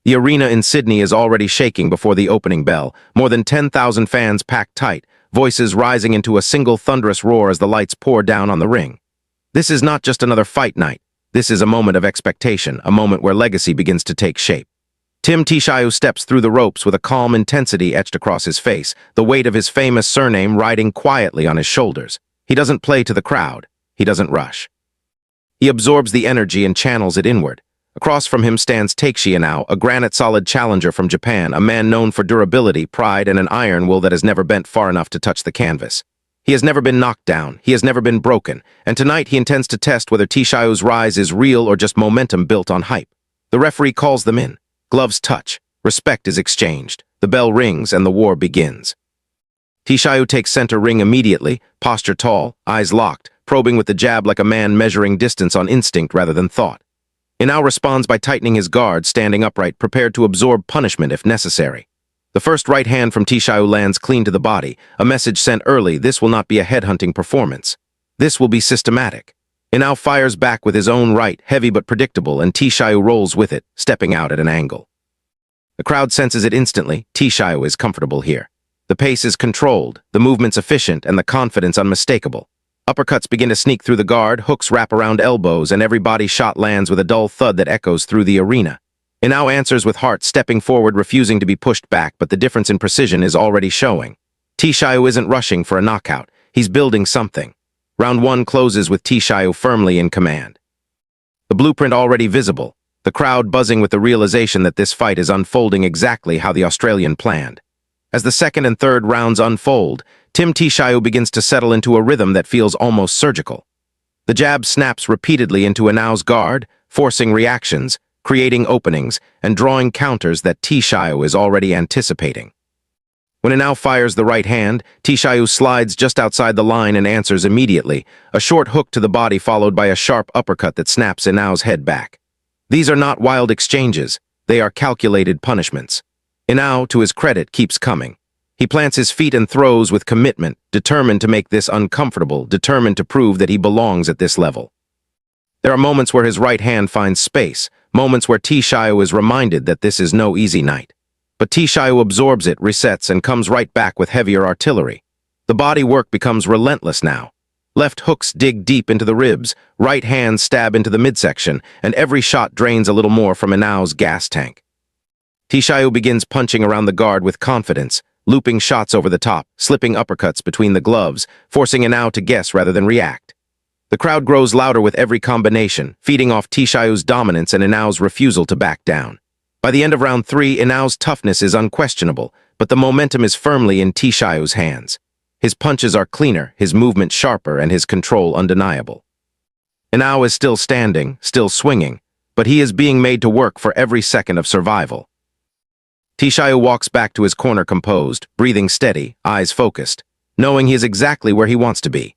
The arena in Sydney is already shaking before the opening bell, more than 10,000 fans packed tight, voices rising into a single thunderous roar as the lights pour down on the ring. This is not just another fight night. This is a moment of expectation, a moment where legacy begins to take shape. Tszyu steps through the ropes with a calm intensity etched across his face, the weight of his famous surname riding quietly on his shoulders. He doesn't play to the crowd. He doesn't rush. He absorbs the energy and channels it inward. Across from him stands Takeshi Inoue, a granite-solid challenger from Japan, a man known for durability, pride, and an iron will that has never bent far enough to touch the canvas. He has never been knocked down, he has never been broken, and tonight he intends to test whether Tszyu's rise is real or just momentum built on hype. The referee calls them in. Gloves touch. Respect is exchanged. The bell rings and the war begins. Tszyu takes center ring immediately, posture tall, eyes locked, probing with the jab like a man measuring distance on instinct rather than thought. Inoue responds by tightening his guard, standing upright, prepared to absorb punishment if necessary. The first right hand from Tszyu lands clean to the body, a message sent early: this will not be a headhunting performance. This will be systematic. Inoue fires back with his own right, heavy but predictable, and Tszyu rolls with it, stepping out at an angle. The crowd senses it instantly. Tszyu is comfortable here. The pace is controlled, the movement's efficient, and the confidence unmistakable. Uppercuts begin to sneak through the guard, hooks wrap around elbows, and every body shot lands with a dull thud that echoes through the arena. Inoue answers with heart, stepping forward, refusing to be pushed back, but the difference in precision is already showing. Tszyu isn't rushing for a knockout. He's building something. Round 1 closes with Tszyu firmly in command. The blueprint already visible, the crowd buzzing with the realization that this fight is unfolding exactly how the Australian planned. As the second and third rounds unfold, Tszyu begins to settle into a rhythm that feels almost surgical. The jab snaps repeatedly into Inoue's guard, forcing reactions, creating openings, and drawing counters that Tszyu is already anticipating. When Inoue fires the right hand, Tszyu slides just outside the line and answers immediately, a short hook to the body followed by a sharp uppercut that snaps Inoue's head back. These are not wild exchanges, they are calculated punishments. Inoue, to his credit, keeps coming. He plants his feet and throws with commitment, determined to make this uncomfortable, determined to prove that he belongs at this level. There are moments where his right hand finds space, moments where Tszyu is reminded that this is no easy night. But Tszyu absorbs it, resets, and comes right back with heavier artillery. The body work becomes relentless now. Left hooks dig deep into the ribs, right hands stab into the midsection, and every shot drains a little more from Inoue's gas tank. Tszyu begins punching around the guard with confidence, looping shots over the top, slipping uppercuts between the gloves, forcing Inoue to guess rather than react. The crowd grows louder with every combination, feeding off Tszyu's dominance and Inoue's refusal to back down. By the end of round 3, Inoue's toughness is unquestionable, but the momentum is firmly in Tszyu's hands. His punches are cleaner, his movement sharper, and his control undeniable. Inoue is still standing, still swinging, but he is being made to work for every second of survival. Tszyu walks back to his corner composed, breathing steady, eyes focused, knowing he is exactly where he wants to be.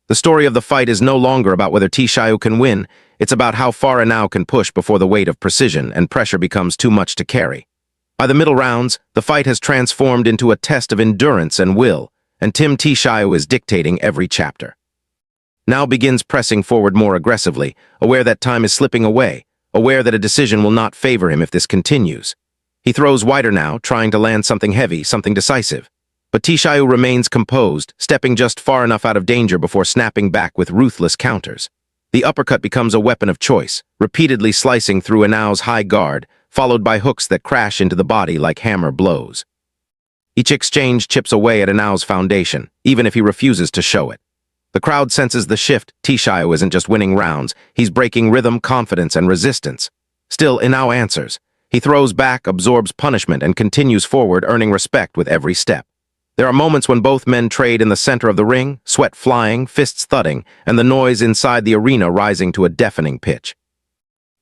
The story of the fight is no longer about whether Tszyu can win, it's about how far Inoue can push before the weight of precision and pressure becomes too much to carry. By the middle rounds, the fight has transformed into a test of endurance and will, and Tszyu is dictating every chapter. Now begins pressing forward more aggressively, aware that time is slipping away, aware that a decision will not favor him if this continues. He throws wider now, trying to land something heavy, something decisive. But Tszyu remains composed, stepping just far enough out of danger before snapping back with ruthless counters. The uppercut becomes a weapon of choice, repeatedly slicing through Inoue's high guard, followed by hooks that crash into the body like hammer blows. Each exchange chips away at Inoue's foundation, even if he refuses to show it. The crowd senses the shift. Tszyu isn't just winning rounds, he's breaking rhythm, confidence, and resistance. Still, Inoue answers. He throws back, absorbs punishment, and continues forward, earning respect with every step. There are moments when both men trade in the center of the ring, sweat flying, fists thudding, and the noise inside the arena rising to a deafening pitch.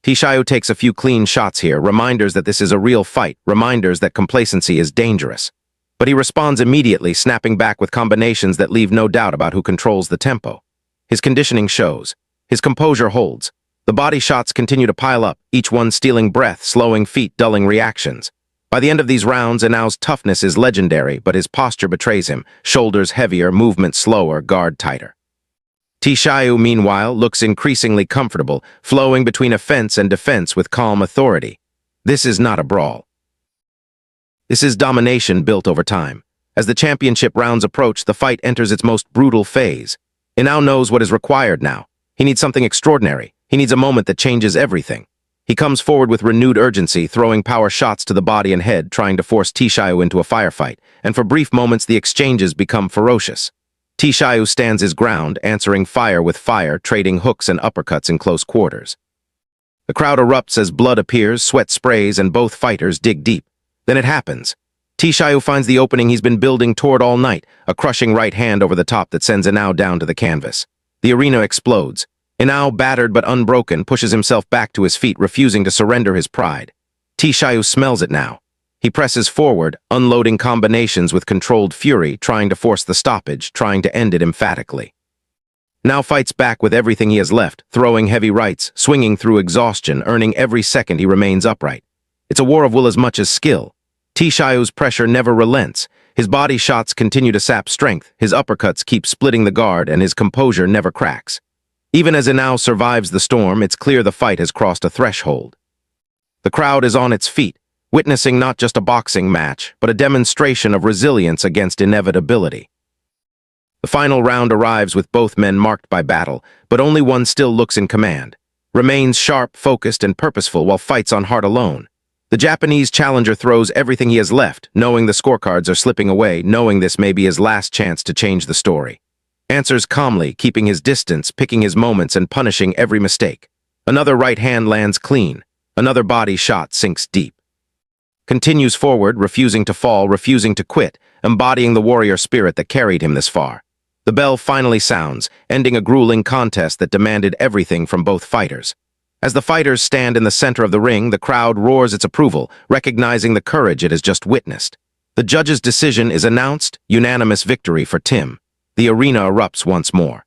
Tszyu takes a few clean shots here, reminders that this is a real fight, reminders that complacency is dangerous. But he responds immediately, snapping back with combinations that leave no doubt about who controls the tempo. His conditioning shows. His composure holds. The body shots continue to pile up, each one stealing breath, slowing feet, dulling reactions. By the end of these rounds, Inoue's toughness is legendary, but his posture betrays him, shoulders heavier, movement slower, guard tighter. Tszyu, meanwhile, looks increasingly comfortable, flowing between offense and defense with calm authority. This is not a brawl. This is domination built over time. As the championship rounds approach, the fight enters its most brutal phase. Inoue knows what is required now. He needs something extraordinary. He needs a moment that changes everything. He comes forward with renewed urgency, throwing power shots to the body and head, trying to force Tszyu into a firefight, and for brief moments the exchanges become ferocious. Tszyu stands his ground, answering fire with fire, trading hooks and uppercuts in close quarters. The crowd erupts as blood appears, sweat sprays, and both fighters dig deep. Then it happens. Tszyu finds the opening he's been building toward all night, a crushing right hand over the top that sends Inoue down to the canvas. The arena explodes. Inoue, battered but unbroken, pushes himself back to his feet, refusing to surrender his pride. Tszyu smells it now. He presses forward, unloading combinations with controlled fury, trying to force the stoppage, trying to end it emphatically. Now fights back with everything he has left, throwing heavy rights, swinging through exhaustion, earning every second he remains upright. It's a war of will as much as skill. Tszyu's pressure never relents. His body shots continue to sap strength, his uppercuts keep splitting the guard, and his composure never cracks. Even as Inoue survives the storm, it's clear the fight has crossed a threshold. The crowd is on its feet, witnessing not just a boxing match, but a demonstration of resilience against inevitability. The final round arrives with both men marked by battle, but only one still looks in command, remains sharp, focused, and purposeful while fights on heart alone. The Japanese challenger throws everything he has left, knowing the scorecards are slipping away, knowing this may be his last chance to change the story. Answers calmly, keeping his distance, picking his moments, and punishing every mistake. Another right hand lands clean. Another body shot sinks deep. Continues forward, refusing to fall, refusing to quit, embodying the warrior spirit that carried him this far. The bell finally sounds, ending a grueling contest that demanded everything from both fighters. As the fighters stand in the center of the ring, the crowd roars its approval, recognizing the courage it has just witnessed. The judge's decision is announced, unanimous victory for Tim. The arena erupts once more.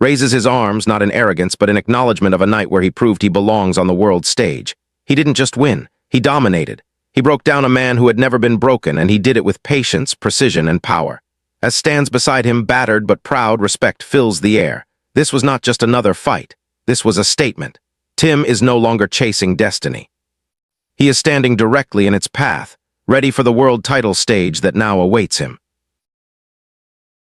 Raises his arms, not in arrogance, but in acknowledgement of a night where he proved he belongs on the world stage. He didn't just win, he dominated. He broke down a man who had never been broken, and he did it with patience, precision, and power. As stands beside him, battered but proud, respect fills the air. This was not just another fight. This was a statement. Tim is no longer chasing destiny. He is standing directly in its path, ready for the world title stage that now awaits him.